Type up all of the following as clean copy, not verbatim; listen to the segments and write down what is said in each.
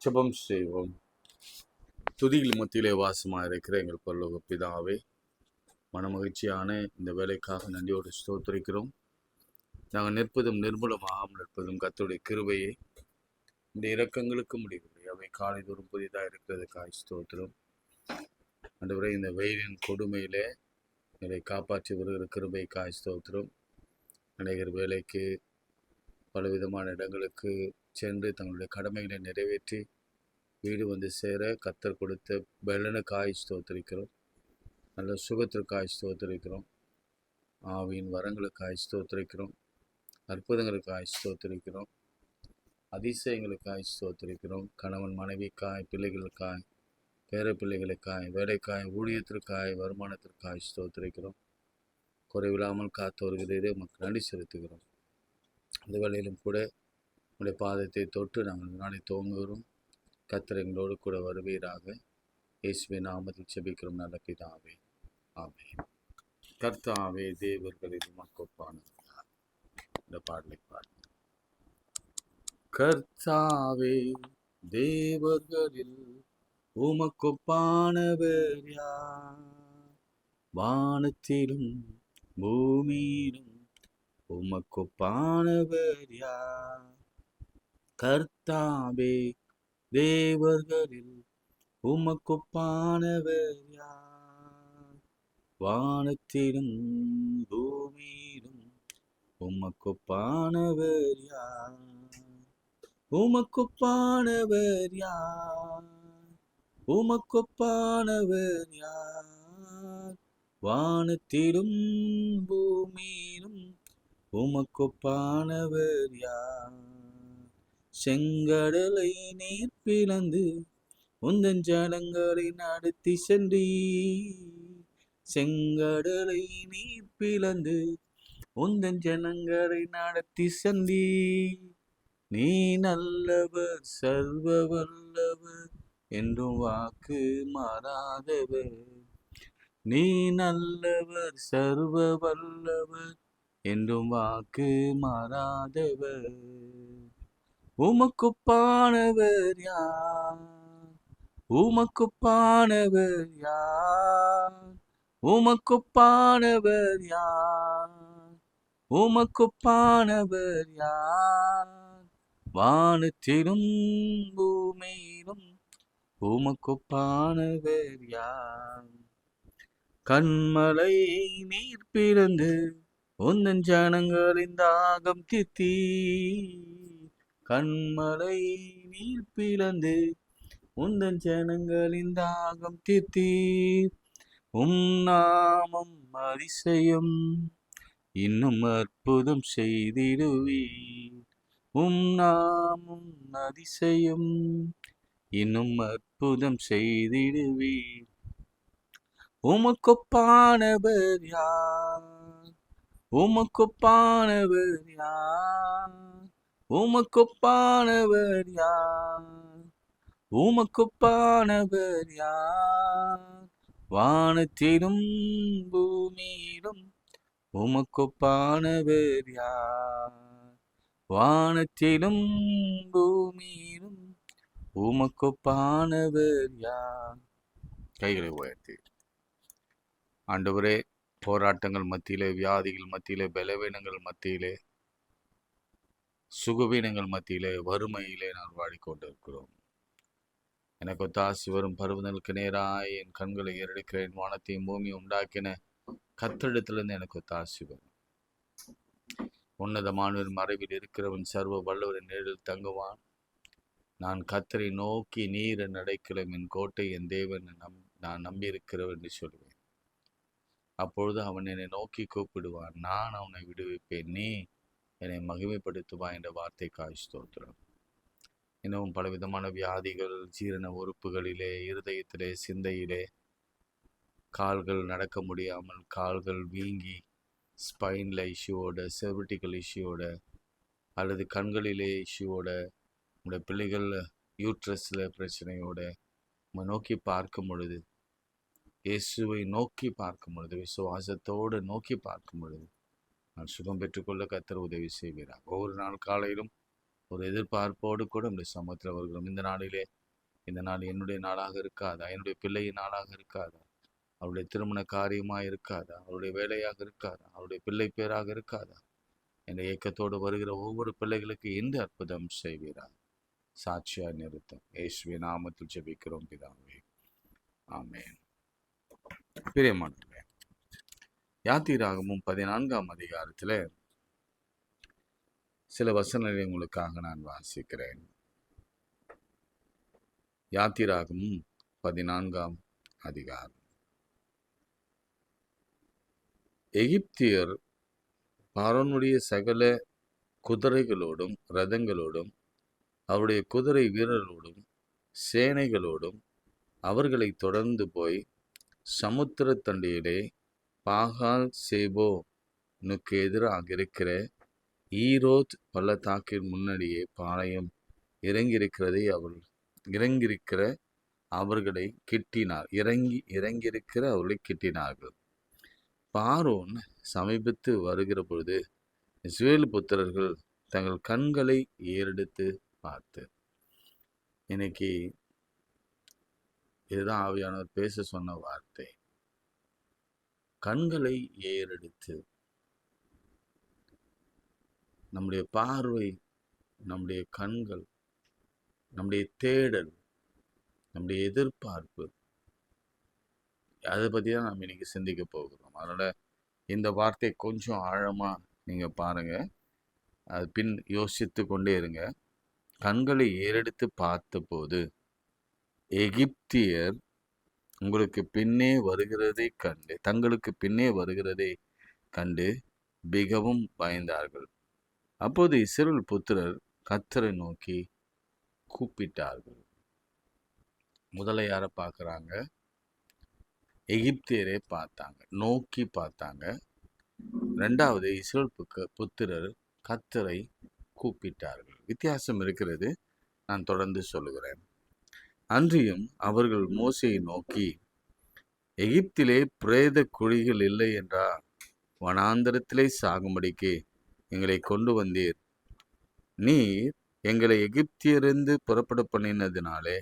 ஜெபம் செய்வோம். துதிகள் மத்தியிலே வாசமாக இருக்கிற எங்கள் பரலோக பிதாவே, மனமகிழ்ச்சியான இந்த வேலைக்காக நன்றியோடு ஸ்தோத்திரிக்கிறோம். நாங்கள் நிற்பதும் நிர்மூலமாகாமல் நிற்பதும் கர்த்தருடைய கிருபையே, இந்த இரக்கங்களுக்கு முடியவில்லை. அவை காலைதோறும் புதிதாக இருக்கிறதுக்காக ஸ்தோத்திரம். ஆண்டவரே, இந்த வெயிலின் கொடுமையிலே எங்களை காப்பாற்றி வருகிற கிருபைக்காக ஸ்தோத்திரம். அநேகர் வேலைக்கு பலவிதமான இடங்களுக்கு சென்று தங்களுடைய கடமைகளை நிறைவேற்றி வீடு வந்து சேர கர்த்தர் கொடுத்த பலனுக்காய் ஸ்தோத்திரிக்கிறோம். நல்ல சுகத்திற்காய் ஸ்தோத்திரிக்கிறோம். ஆவியின் வரங்களுக்காய் ஸ்தோத்திரிக்கிறோம். அற்புதங்களுக்காய் ஸ்தோத்திரிக்கிறோம். அதிசயங்களுக்காய் ஸ்தோத்திரிக்கிறோம். கணவன் மனைவிக்காய், பிள்ளைகளுக்காய், பேர பிள்ளைகளுக்காய், வேலைக்காய், ஊழியத்திற்காய், வருமானத்திற்காய் ஸ்தோத்திரிக்கிறோம். குறைவில்லாமல் காத்து வருகிறதே உமக்கு நன்றி செலுத்துகிறோம். இந்த வேளையிலும் கூட உங்களுடைய பாதத்தை தொட்டு நாங்கள் நாளை துவங்குகிறோம். கர்த்தர் எங்களோடு கூட வருவீராக. இயேசுவின் நாமத்தில் ஜெபிக்கிறோம் நல்ல பிதாவே, ஆமென். கர்த்தாவே, தேவர்களில் உமக்கொப்பானவர். இந்த பாடலை பாடுங்க. கர்த்தாவே, தேவர்களில் உமக்கொப்பானவர் யார்? வானத்திலும் பூமியிலும் உமக்கொப்பானவர் யார்? கர்த்தாவே, தேவர்களில் உமக்கொப்பானவர் யார்? வானத்திலும் பூமியிலும் உமக்கொப்பானவர் யார்? உமக்கொப்பானவர் யார்? உமக்கொப்பானவர் யார்? வானத்திலும் பூமியிலும் உமக்கொப்பானவர் யார்? செங்கடலை நீர் பிளந்து உந்தன் ஜனங்களை நடத்தி சென்றீர். செங்கடலை நீர் பிளந்து உந்தன் ஜனங்களை நடத்தி சென்றீர். நீ நல்லவர், சர்வ வல்லவர், என்றும் வாக்கு மாறாதவர். நீ நல்லவர், சர்வ வல்லவர், என்றும் வாக்கு மாறாதவர். உமக்கொப்பானவர் யார்? உமக்கொப்பானவர் யார்? உமக்கொப்பானவர் யார்? உமக்கொப்பானவர் யார்? வானத்திலும் பூமியிலும் உமக்கொப்பானவர் யார்? கண்மலை நீர் பிளந்து உந்தன் ஜனங்களின் தாகம் தீர்த்தீர். கண்மலை நீர் பிளந்து உந்தன் ஜனங்களின் தாகம் தீர்த்தீர். நாமம் அதிசயம், இன்னும் அற்புதம் செய்திடுவீர். நாமம் அதிசயம், இன்னும் அற்புதம் செய்திடுவீர். உமக்கொப்பானவர் யார்? உமக்கொப்பானவர் யார்? உமக்கொப்பானவர் யார்? உமக்கொப்பானவர் யார்? வானத்திலும் பூமியிலும் உமக்கொப்பானவர் யார்? வானத்திலும் பூமியிலும் உமக்கொப்பானவர் யார்? கைகளை உயர்த்தி. ஆண்டவரே, போராட்டங்கள் மத்தியிலே, வியாதிகள் மத்தியிலே, பலவீனங்கள் மத்தியிலே, சுகவீனங்கள் மத்தியிலே, வறுமையிலே நான் வாடிக்கொண்டிருக்கிறோம். எனக்கு ஒத்தாசி வரும் பருவங்களுக்கு நேராய் என் கண்களை ஏறெடுக்கிறேன். வானத்தையும் பூமியை உண்டாக்கின கர்த்தரிடத்திலிருந்து எனக்கு ஒத்தாசி வரும். உன்னதமானவரின் மறைவில் இருக்கிறவன் சர்வ வல்லவரின் நிழலில் தங்குவான். நான் கர்த்தரை நோக்கி, நீர் என் அடைக்கலம், என் கோட்டை, என் தேவன், நான் நம்பியிருக்கிறவன் என்று சொல்லுவேன். அப்பொழுது அவன் என்னை நோக்கி கூப்பிடுவான், நான் அவனை விடுவிப்பேன். நீ என்னை மகிமைப்படுத்துவா என்ற வார்த்தைக்காய் ஸ்தோத்திரம். இன்னும் பலவிதமான வியாதிகள், ஜீரண உறுப்புகளிலே, இருதயத்திலே, சிந்தையிலே, கால்கள் நடக்க முடியாமல், கால்கள் வீங்கி, ஸ்பைனில் இஷ்யூவோட, செர்விட்டிக்கல் இஷ்யூவோட, அல்லது கண்களிலே இஷ்யூவோட, உங்களுடைய பிள்ளைகள் யூட்ரஸில் பிரச்சனையோட நம்ம நோக்கி பார்க்கும் பொழுது, இயேசுவை நோக்கி பார்க்கும் பொழுது, விசுவாசத்தோடு நோக்கி பார்க்கும் பொழுது நான் சுகம் பெற்றுக்கொள்ள கர்த்தர் உதவி செய்கிறார். ஒவ்வொரு நாள் காலையிலும் ஒரு எதிர்பார்ப்போடு கூட நம்முடைய சமூகத்தில் வருகிறோம். இந்த நாள் என்னுடைய நாளாக இருக்காதா? என்னுடைய பிள்ளையின் நாளாக இருக்காதா? அவருடைய திருமண காரியமாக இருக்காதா? அவருடைய வேலையாக இருக்காதா? அவருடைய பிள்ளை பேராக இருக்காதா? என்ற இயக்கத்தோடு வருகிற ஒவ்வொரு பிள்ளைகளுக்கு இந்த அற்புதம் செய்வீராக. சாட்சியா நிறுத்தம் இயேசுவின் நாமத்தில் ஜெபிக்கிறோம் பிதாவே, ஆமென். பிரியமானவர்களே, யாத்திராகமும் 14ஆம் அதிகாரத்தில் சில வசனங்களை உங்களுக்காக நான் வாசிக்கிறேன். யாத்திராகமும் 14ஆம் அதிகாரம். எகிப்தியர் பார்வோனுடைய சகல குதிரைகளோடும் இரதங்களோடும் அவருடைய குதிரை வீரர்களோடும் சேனைகளோடும் அவர்களை தொடர்ந்து போய் சமுத்திர தண்டையிலே பாகால் சேபோனுக்கு எதிராக இருக்கிற ஈரோத் பள்ளத்தாக்கின் முன்னடியே பாளையம் இறங்கியிருக்கிற அவர்களை கிட்டினார்கள். பார்வோன் சமீபத்து வருகிற பொழுது இஸ்ரவேல் புத்திரர்கள் தங்கள் கண்களை ஏறெடுத்து பார்த்து, இன்னைக்கு இதுதான் ஆவியானவர் பேச சொன்ன வார்த்தை. கண்களை ஏறெடுத்து, நம்முடைய பார்வை, நம்முடைய கண்கள், நம்முடைய தேடல், நம்முடைய எதிர்பார்ப்பு, அதை பற்றி தான் நம்ம இன்னைக்கு சிந்திக்க போகிறோம். அதனால இந்த வார்த்தை கொஞ்சம் ஆழமா நீங்க பாருங்க, அது பின் யோசித்து கொண்டே இருங்க. கண்களை ஏறெடுத்து பார்த்தபோது எகிப்தியர் தங்களுக்கு பின்னே வருகிறதை கண்டு மிகவும் பயந்தார்கள். அப்போது இஸ்ரவேல் புத்திரர் கர்த்தரை நோக்கி கூப்பிட்டார்கள். முதல்ல யாரை பார்க்குறாங்க? எகிப்தியரை நோக்கி பார்த்தாங்க. ரெண்டாவது இஸ்ரவேல் புத்திரர் கர்த்தரை கூப்பிட்டார்கள். வித்தியாசம் இருக்கிறது, நான் தொடர்ந்து சொல்லுகிறேன். அன்றியும் அவர்கள் மோசேயை நோக்கி, எகிப்திலே பிரேத குழிகள் இல்லை என்றா வனாந்தரத்திலே சாகும்படிக்கு எங்களை கொண்டு வந்தீர். நீர் எங்களை எகிப்தியரிருந்து புறப்பட பண்ணினதினாலே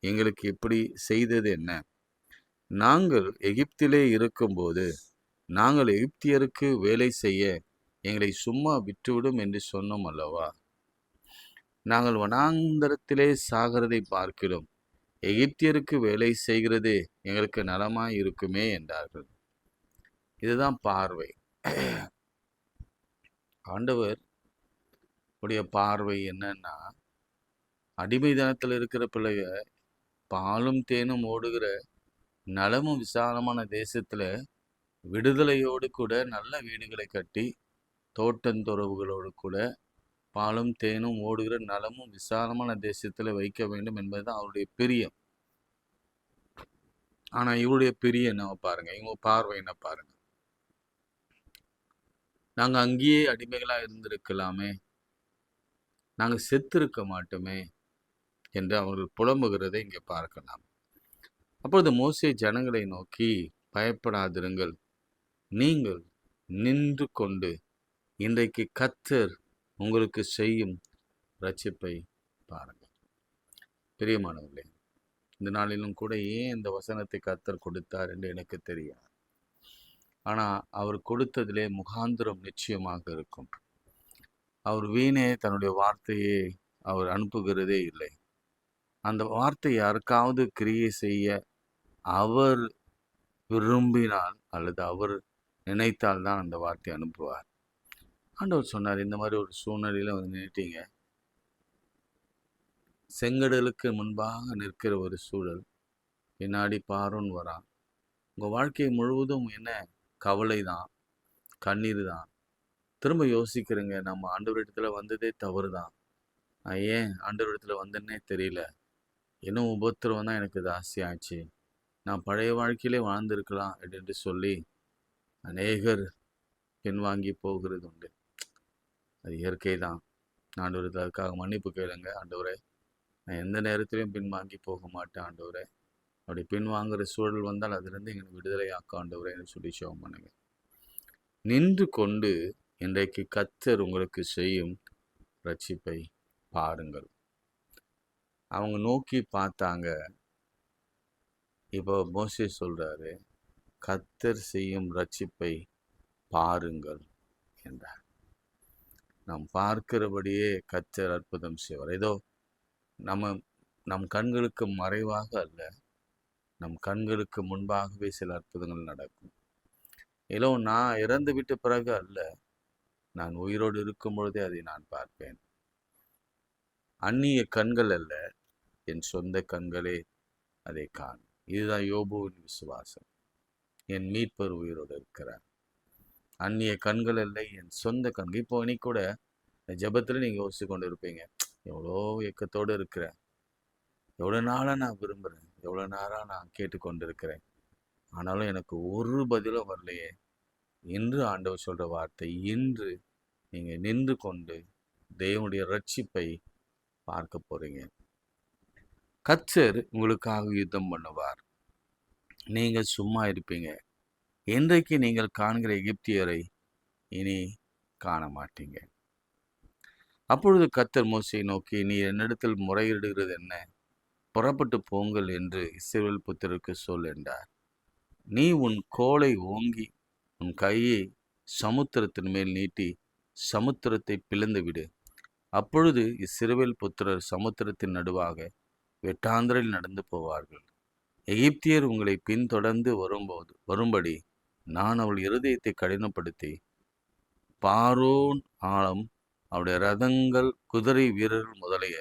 எங்களுக்கு இப்படி செய்தது என்ன? நாங்கள் எகிப்திலே இருக்கும்போது நாங்கள் எகிப்தியருக்கு வேலை செய்ய எங்களை சும்மா விட்டுவிடும் என்று சொன்னோம் அல்லவா? நாங்கள் வனாந்தரத்திலே சாகிறதை பார்க்கிறோம், எகிப்தியருக்கு வேலை செய்கிறது எங்களுக்கு நலமாய் இருக்குமே என்றார்கள். இதுதான் பார்வை. ஆண்டவர் உடைய பார்வை என்னன்னா, அடிமைதனத்தில் இருக்கிற பிள்ளைக பாலும் தேனும் ஓடுகிற நலமும் விசாலமான தேசத்துல விடுதலையோடு கூட நல்ல வீடுகளை கட்டி தோட்டந்துறவுகளோடு கூட பாலும் தேனும் ஓடுகிற நலமும் விசாலமான தேசத்துல வைக்க வேண்டும் என்பதுதான் அவருடைய பிரியம். ஆனா இவருடைய பிரியம் என்ன பாருங்க, இவங்க பார்வை என்ன பாருங்க. நாங்க அங்கேயே அடிமைகளா இருந்திருக்கலாமே, நாங்க செத்து இருக்க மாட்டோமே என்று அவர்கள் புலம்புகிறதை இங்கே பார்க்கலாம். அப்பொழுது மோசே ஜனங்களை நோக்கி, பயப்படாதிருங்கள், நீங்கள் நின்று கொண்டு இன்றைக்கு கர்த்தர் உங்களுக்கு செய்யும் ரட்சிப்பை பாருங்கள். பிரியமானவர்களே, இந்த நாளிலும் கூட ஏன் இந்த வசனத்தை கர்த்தர் கொடுத்தார் என்று எனக்கு தெரியாது. ஆனா அவர் கொடுத்ததிலே முகாந்திரம் நிச்சயமாக இருக்கும். அவர் வீணே தன்னுடைய வார்த்தையை அவர் அனுப்புகிறதே இல்லை. அந்த வார்த்தை யாருக்காவது கிரியை செய்ய அவர் விரும்பினால் அல்லது அவர் நினைத்தால் தான் அந்த வார்த்தை அனுப்புவார். ஆண்டவர் சொன்னார், இந்த மாதிரி ஒரு சூழ்நிலையில வந்து நின்றுட்டீங்க, செங்கடலுக்கு முன்பாக நிற்கிற ஒரு சூழல், பின்னாடி பார்வோன் வரான், உங்கள் வாழ்க்கை முழுவதும் என்ன கவலை தான், கண்ணீர் தான். திரும்ப யோசிக்கிறேங்க, நம்ம ஆண்டவரிடத்துல வந்ததே தவறு தான், நான் ஏன் ஆண்டவரிடத்துல வந்தேன்னே தெரியல, இன்னும் உபத்திரவம் தான் எனக்கு ஜாஸ்தியாச்சு, நான் பழைய வாழ்க்கையிலே வாழ்ந்திருக்கலாம் என்று சொல்லி அநேகர் பின்வாங்கி போகிறது உண்டு. அது இயற்கை தான். ஆண்டவருக்கு அதுக்காக மன்னிப்பு கேளுங்க. ஆண்டவரே, நான் எந்த நேரத்திலையும் பின்வாங்கி போக மாட்டேன் ஆண்டவரே, அப்படி பின்வாங்குற சூழல் வந்தால் அதிலிருந்து எங்களுக்கு விடுதலை ஆக்க ஆண்டவரேன்னு சொல்லி ஜெபம் பண்ணுங்க. நின்று கொண்டு இன்றைக்கு கர்த்தர் உங்களுக்கு செய்யும் ரட்சிப்பை பாருங்கள். அவங்க நோக்கி பார்த்தாங்க. இப்போ மோசே சொல்றாரு, கர்த்தர் செய்யும் ரட்சிப்பை பாருங்கள் என்றார். நாம் பார்க்கிறபடியே கர்த்தர் அற்புதம் செய்வார். ஏதோ நம் கண்களுக்கு மறைவாக அல்ல, நம் கண்களுக்கு முன்பாகவே சில அற்புதங்கள் நடக்கும். ஏதோ நான் இறந்து விட்ட பிறகு அல்ல, நான் உயிரோடு இருக்கும் பொழுதே அதை நான் பார்ப்பேன். அந்நிய கண்கள் அல்ல, என் சொந்த கண்களே அதை காணும். இதுதான் யோபுவின் விசுவாசம். என் மீட்பர் உயிரோடு இருக்கிறார். அந்நிய கண்கள் அல்ல, என் சொந்த கண்கள். இப்போ இன்னைக்கு கூட ஜெபத்தில் நீங்கள் யோசிச்சு கொண்டு இருப்பீங்க, எவ்வளோ ஏக்கத்தோடு இருக்கிறேன், எவ்வளோ நாளாக நான் விரும்புகிறேன், எவ்வளோ நாளாக நான் கேட்டுக்கொண்டு இருக்கிறேன், ஆனாலும் எனக்கு ஒரு பதிலும் வரலையே. இன்று ஆண்டவர் சொல்கிற வார்த்தை, இன்று நீங்கள் நின்று கொண்டு தேவனுடைய ரட்சிப்பை பார்க்க போகிறீங்க. கர்த்தர் உங்களுக்காக யுத்தம் பண்ணுவார். நீங்கள் சும்மா இருப்பீங்க. இன்றைக்கு நீங்கள் காண்கிற எகிப்தியரை இனி காண மாட்டீங்க. அப்பொழுது கர்த்தர் மோசேயை நோக்கி, நீ என்னிடத்தில் முறையிடுகிறது என்ன? புறப்பட்டு போங்கள் என்று இஸ்ரவேல் புத்திரருக்கு சொல் என்றார். நீ உன் கோலை ஓங்கி உன் கையை சமுத்திரத்தின் மேல் நீட்டி சமுத்திரத்தை பிளந்து விடு. அப்பொழுது இஸ்ரவேல் புத்திரர் சமுத்திரத்தின் நடுவாக வெட்டாந்தரில் நடந்து போவார்கள். எகிப்தியர் உங்களை பின்தொடர்ந்து வரும்படி நான் அவள் இருதயத்தை கடினப்படுத்தி பார்வோன் ஆழம் அவருடைய ரதங்கள் குதிரை வீரர்கள் முதலிய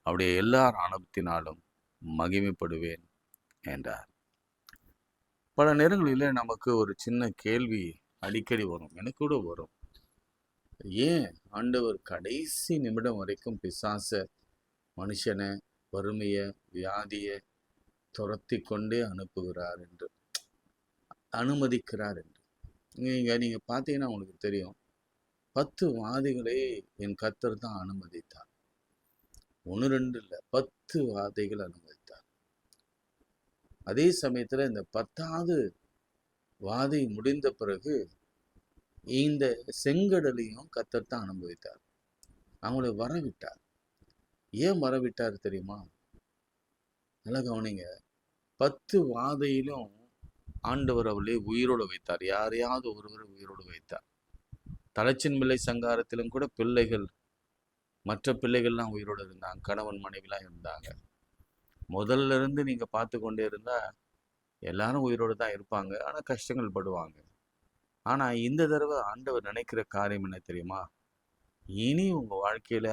அவருடைய எல்லா இராணுவத்தினாலும் மகிமைப்படுவேன் என்றார். பல நேரங்களில் நமக்கு ஒரு சின்ன கேள்வி அடிக்கடி வரும், எனக்கு கூட வரும். ஏன் ஆண்டவர் கடைசி நிமிடம் வரைக்கும் பிசாச, மனுஷனை, வறுமையை, வியாதியை துரத்தி கொண்டே அனுப்புகிறார் என்று, அனுமதிக்கிறார் என்று? நீங்கள் பார்த்தீங்கன்னா உங்களுக்கு தெரியும், 10 வாதைகளை என் கர்த்தர் தான் அனுமதித்தார். 1 2 இல்லை, 10 வாதைகள் அனுமதித்தார். அதே சமயத்தில் இந்த 10வது வாதை முடிந்த பிறகு இந்த செங்கடலையும் கர்த்தர் தான் அனுபவித்தார். அவங்களை வரவிட்டார். ஏன் வரவிட்டார் தெரியுமா? நல்லா கவனிங்க. 10 வாதையிலும் ஆண்டவர் அவளை உயிரோடு வைத்தார். யாரையாவது ஒருவரை உயிரோடு வைத்தார். தலைச்சின் பிள்ளை சங்காரத்திலும் கூட பிள்ளைகள், மற்ற பிள்ளைகள்லாம் உயிரோடு இருந்தாங்க. கணவன் மனைவிலாம் இருந்தாங்க. முதல்ல இருந்து நீங்க பார்த்து கொண்டே இருந்தா எல்லாரும் உயிரோடு தான் இருப்பாங்க, ஆனா கஷ்டங்கள் படுவாங்க. ஆனா இந்த தடவை ஆண்டவர் நினைக்கிற காரியம் என்ன தெரியுமா? இனி உங்க வாழ்க்கையில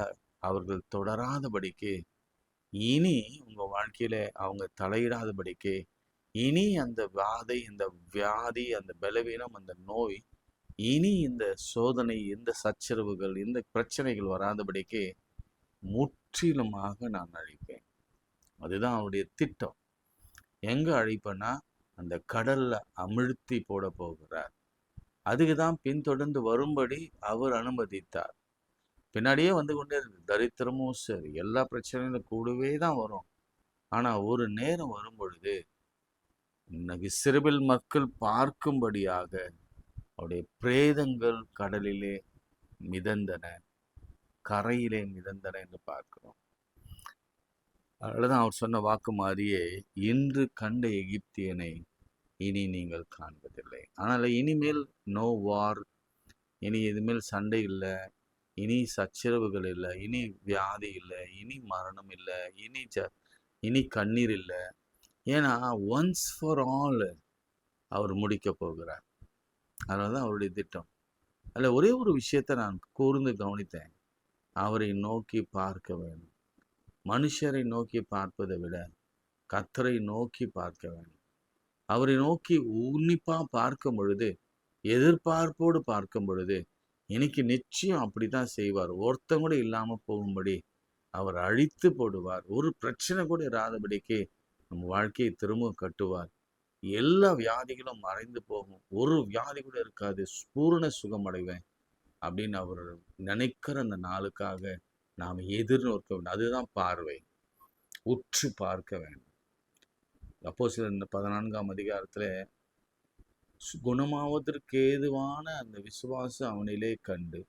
அவர்கள் தொடராதபடிக்கு, இனி உங்க வாழ்க்கையில அவங்க தலையிடாதபடிக்கு, இனி அந்த வாதை, இந்த வியாதி, அந்த பலவீனம், அந்த நோய், இனி இந்த சோதனை, இந்த சச்சரவுகள், இந்த பிரச்சனைகள் வராதபடிக்கு முற்றிலுமாக நான் அழிப்பேன். அதுதான் அவருடைய திட்டம். எங்க அழிப்பேன்னா அந்த கடல்ல அமிழ்த்தி போட போகிறார். அதுக்கு தான் பின்தொடர்ந்து வரும்படி அவர் அனுமதித்தார். பின்னாடியே வந்து கொண்டே இருக்கு. தரித்திரமும் சரி, எல்லா பிரச்சனைகளும் கூடவே தான் வரும். ஆனா ஒரு நேரம் வரும் பொழுது இஸ்ரவேல் மக்கள் பார்க்கும்படியாக அவருடைய பிரேதங்கள் கடலிலே மிதந்தன, கரையிலே மிதந்தன என்று பார்க்கிறோம். அதனாலதான் அவர் சொன்ன வாக்கு மாதிரியே, இன்று கண்ட எகிப்தியனை இனி நீங்கள் காண்பதில்லை. ஆனால் இனிமேல் நோ வார், இனி இதுமேல் சண்டை இல்லை, இனி சச்சரவுகள் இல்லை, இனி வியாதி இல்லை, இனி மரணம் இல்லை, இனி கண்ணீர் இல்லை. ஏன்னா ஒன்ஸ் ஃபார் ஆல் அவர் முடிக்க போகிறார். அதனால தான் அவருடைய திட்டம். அதில் ஒரே ஒரு விஷயத்தை நான் கூர்ந்து கவனித்தேன். அவரை நோக்கி பார்க்க வேண்டும். மனுஷரை நோக்கி பார்ப்பதை விட கர்த்தரை நோக்கி பார்க்க வேண்டும். அவரை நோக்கி உன்னிப்பா பார்க்கும் பொழுது, எதிர்பார்ப்போடு பார்க்கும் பொழுது, இன்னைக்கு நிச்சயம் அப்படித்தான் செய்வார். ஒருத்தம் கூட இல்லாம போகும்படி அவர் அழித்து போடுவார். ஒரு பிரச்சனை கூட இராதபடிக்கு நம்ம வாழ்க்கையை திரும்ப கட்டுவார். எல்லா வியாதிகளும் மறைந்து போகும். ஒரு வியாதி கூட இருக்காது. பூரண சுகம் அடைவேன் அப்படின்னு அவர் நினைக்கிற அந்த நாளுக்காக நாம் எதிர்நோக்க வேண்டும். அதுதான் பார்வை. உற்று பார்க்க வேண்டும். அப்போஸ்தலர் இந்த 14ஆம் அதிகாரத்துல குணமாவதற்கு ஏதுவான அந்த விசுவாசம் அவனிலே கண்டு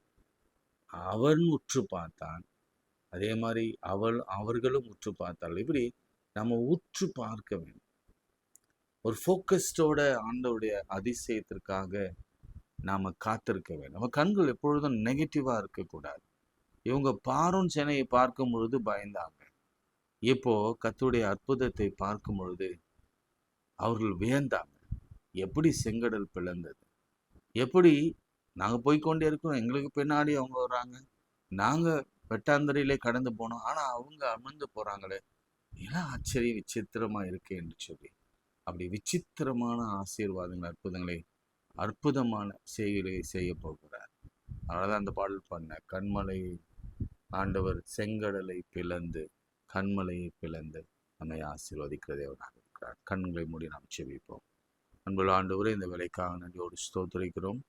அவன் உற்று பார்த்தான். அதே மாதிரி அவர்களும் உற்று பார்த்தார்கள். இப்படி நம்ம உற்று பார்க்க வேண்டும். ஒரு ஃபோக்கஸ்டோட ஆண்டவருடைய அதிசயத்திற்காக நாம காத்திருக்க வேண்டும். நம்ம கண்கள் எப்பொழுதும் நெகட்டிவா இருக்கக்கூடாது. இவங்க பார்வோன் சேனையை பார்க்கும் பொழுது பயந்தாங்க. இப்போ கர்த்தருடைய அற்புதத்தை பார்க்கும் பொழுது அவர்கள் வியந்தாங்க. எப்படி செங்கடல் பிளந்தது, எப்படி நாங்க போய்க்கொண்டே இருக்கிறோம், எங்களுக்கு பின்னாடி அவங்க வர்றாங்க, நாங்க வெட்டாந்தரையிலே கடந்து போனோம், ஆனா அவங்க அமர்ந்து போறாங்களே, எல்லாம் ஆச்சரிய விசித்திரமா இருக்கு என்று சொல்லி அப்படி விசித்திரமான ஆசீர்வாதங்கள், அற்புதங்களை, அற்புதமான செய்கைகளை செய்ய போகிறார். அதனாலதான் அந்த பாடல் பண்ண, கண்மலை ஆண்டவர் செங்கடலை பிளந்து, கண்மலையை பிளந்து நம்மை ஆசீர்வதிக்கிற தேவனாக இருக்கிறார். கண்களை மூடி நாம் செபிப்போம். அன்புள்ள ஆண்டவரே, இந்த வேலைக்காக நன்றியோடு ஸ்தோத்திரிக்கிறோம்.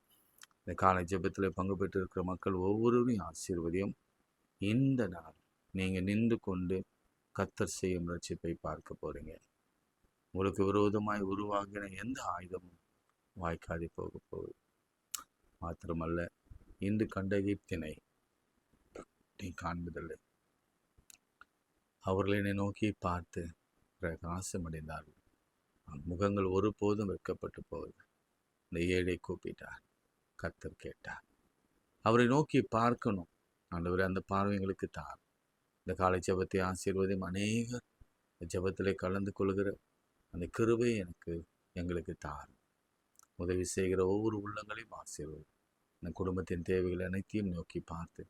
இந்த காலை ஜெபத்தில் பங்கு பெற்று இருக்கிற மக்கள் ஒவ்வொருவரையும் ஆசீர்வதியும். இந்த நாள் நீங்க நின்று கொண்டு கர்த்தர் செய்யும் ரட்சிப்பை பார்க்க போறீங்க. உங்களுக்கு விரோதமாய் உருவாகின எந்த ஆயுதமும் வாய்க்காதி போக போகுது. மாத்திரமல்ல, இன்று கண்ட கீர்த்தினை நீ காண்பதில்லை. அவர்கள் என்னை நோக்கி பார்த்து பிரகாசமடைந்தார்கள். முகங்கள் ஒருபோதும் வெட்கப்பட்டு போகுது. இந்த ஏழை கூப்பிட்டார், கர்த்தர் கேட்டார். அவரை நோக்கி பார்க்கணும். ஆண்டவரே, அந்த பார்வைங்களுக்கு தார். இந்த காலை ஜெபத்தை ஆசீர்வதியும். அநேகர் ஜெபத்திலே கலந்து கொள்கிற அந்த கிருபை எங்களுக்கு தார். உதவி செய்கிற ஒவ்வொரு உள்ளங்களையும் ஆசீர்வதி. இந்த குடும்பத்தின் தேவைகள் அனைத்தையும் நோக்கி பார்த்து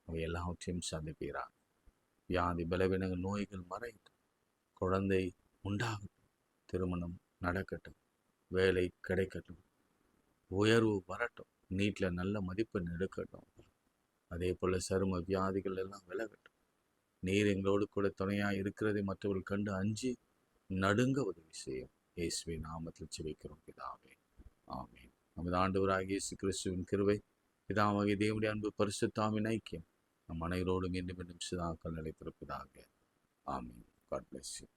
அவை எல்லாவற்றையும் சந்திப்பீரான். வியாதி, பலவீனங்கள், நோய்கள் மறையட்டும். குழந்தை உண்டாகட்டும். திருமணம் நடக்கட்டும். வேலை கிடைக்கட்டும். உயர்வு வரட்டும். நீட்டில் நல்ல மதிப்பெண் எடுக்கட்டும். அதே போல் சரும வியாதிகள் எல்லாம் விலகட்டும். நீர் எங்களோடு கூட துணையாக இருக்கிறதை மற்றவர்கள் கண்டு அஞ்சி நடுங்க உதவி செய்யும். இயேசுவின் நாமத்தில் ஜெபிக்கிறோம் பிதாவே, ஆமென். நமது ஆண்டவராகிய இயேசு கிறிஸ்துவின் கிருபை, பிதாவாகிய தேவனுடைய அன்பு, பரிசுத்தாவின் ஐக்கியம் நம் அனைவரோடும் மீண்டும் சதாக்கள் நிலைத்திருப்பதாக. ஆமென். God bless you.